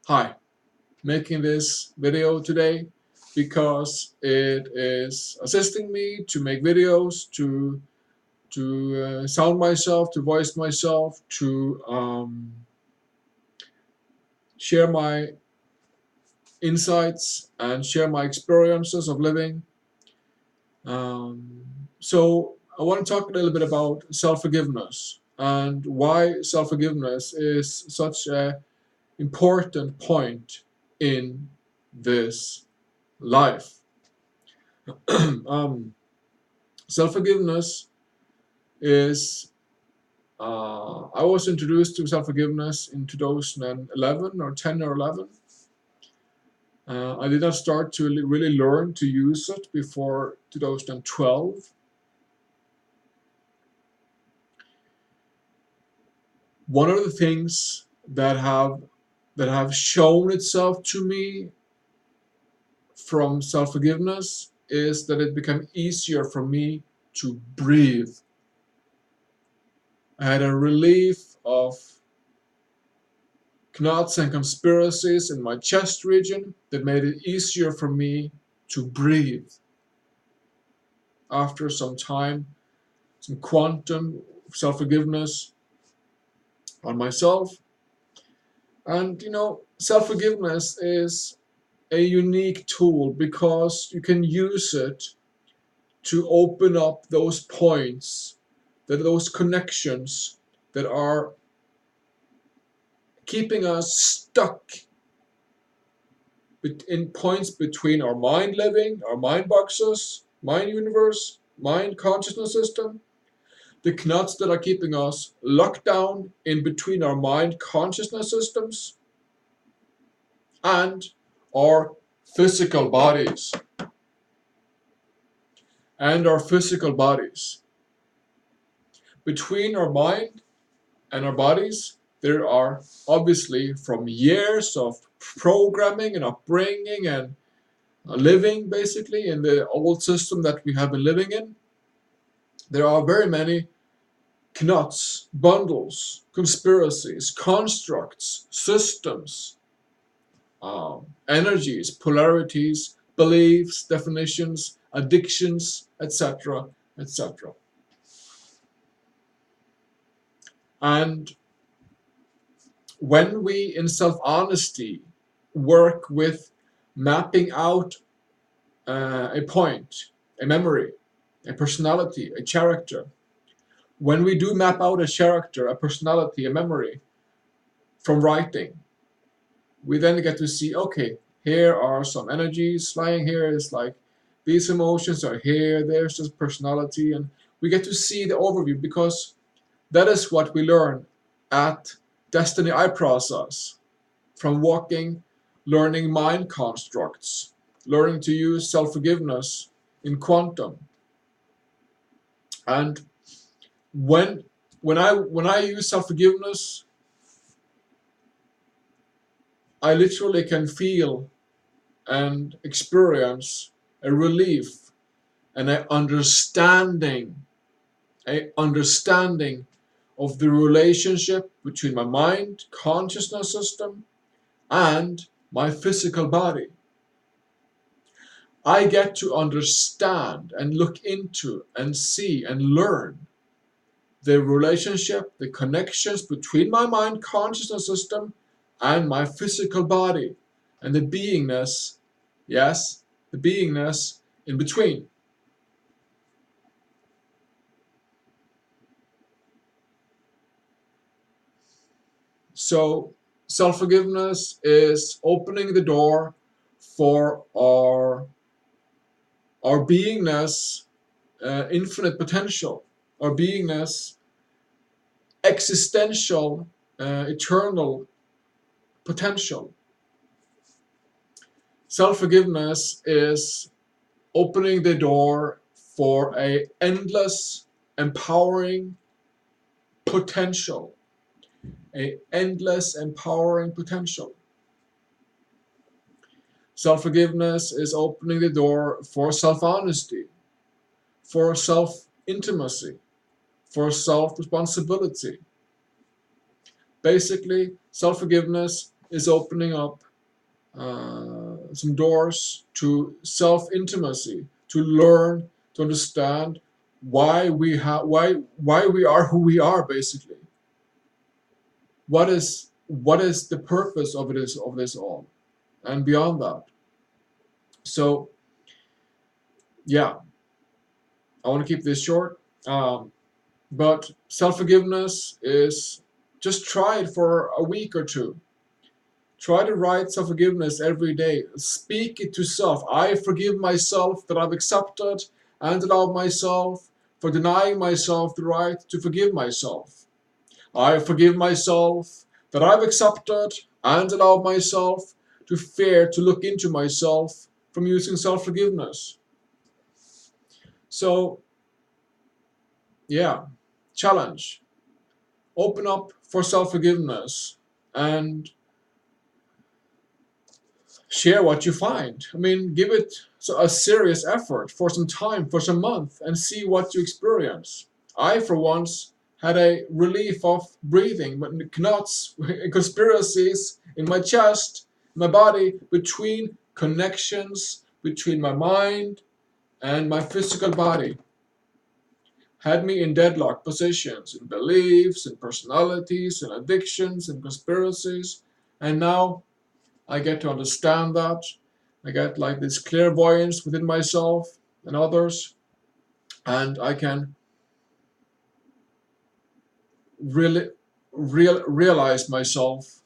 Hi, making this video today because it is assisting me to make videos, to sound myself, to voice myself, to share my insights and share my experiences of living. Um, so I want to talk a little bit about self-forgiveness and why self-forgiveness is such an important point in this life. um, Self-forgiveness is I was introduced to self-forgiveness in 2011 or 10 or 11. I did not start to really learn to use it before 2012. One of the things that have shown itself to me from self-forgiveness is that it became easier for me to breathe. I had a relief of knots and conspiracies in my chest region that made it easier for me to breathe. After some time, some quantum self-forgiveness on myself. And self-forgiveness is a unique tool because you can use it to open up those points, those connections that are keeping us stuck in points between our mind living, our mind boxes, mind universe, mind consciousness system, the knots that are keeping us locked down in between our mind consciousness systems and our physical bodies. And our physical bodies. Between our mind and our bodies, there are obviously from years of programming and upbringing and living basically in the old system that we have been living in, there are very many knots, bundles, conspiracies, constructs, systems, energies, polarities, beliefs, definitions, addictions, etc., etc. And when we, in self-honesty, work with mapping out a point, a memory, a personality, a character, when we do map out a character, a personality, a memory from writing, we then get to see, okay, here are some energies lying here. It's like these emotions are here, there's this personality, and we get to see the overview because that is what we learn at Destiny I Process from walking, learning mind constructs, learning to use self-forgiveness in quantum. And when I use self-forgiveness, I literally can feel and experience a relief and a understanding of the relationship between my mind consciousness system and my physical body. I get to understand and look into and see and learn the relationship, the connections between my mind consciousness system and my physical body and the beingness, yes, the beingness in between. So self-forgiveness is opening the door for our beingness, infinite potential, our beingness, existential, eternal potential. Self-forgiveness is opening the door for a endless, empowering potential. A endless, empowering potential. Self-forgiveness is opening the door for self-honesty, for self-intimacy, for self-responsibility. Basically, self-forgiveness is opening up some doors to self-intimacy, to learn, to understand why we are who we are, basically. What is the purpose of this all, and beyond that. So yeah, I want to keep this short. But self-forgiveness is, just try it for a week or two. Try to write self-forgiveness every day. Speak it to self. I forgive myself that I've accepted and allowed myself for denying myself the right to forgive myself. I forgive myself that I've accepted and allowed myself to fear to look into myself from using self-forgiveness. So, yeah, challenge. Open up for self-forgiveness and share what you find. I mean, give it a serious effort for some time, for some month, and see what you experience. I, for once, had a relief of breathing, but knots, conspiracies in my chest, my body, between connections between my mind and my physical body. Had me in deadlock positions, in beliefs, in personalities, in addictions, in conspiracies, and now I get to understand that. I get like this clairvoyance within myself and others, and I can really realize myself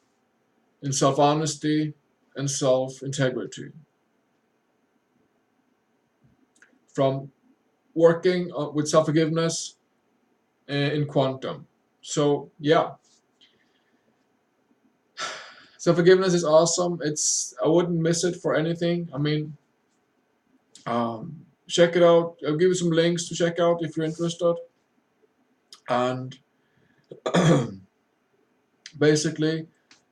in self-honesty and self-integrity from working with self-forgiveness in quantum. So yeah, self-forgiveness is awesome. I wouldn't miss it for anything. I mean, check it out. I'll give you some links to check out if you're interested. And basically,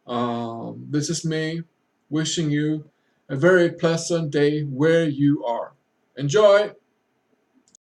this is me wishing you a very pleasant day where you are. Enjoy!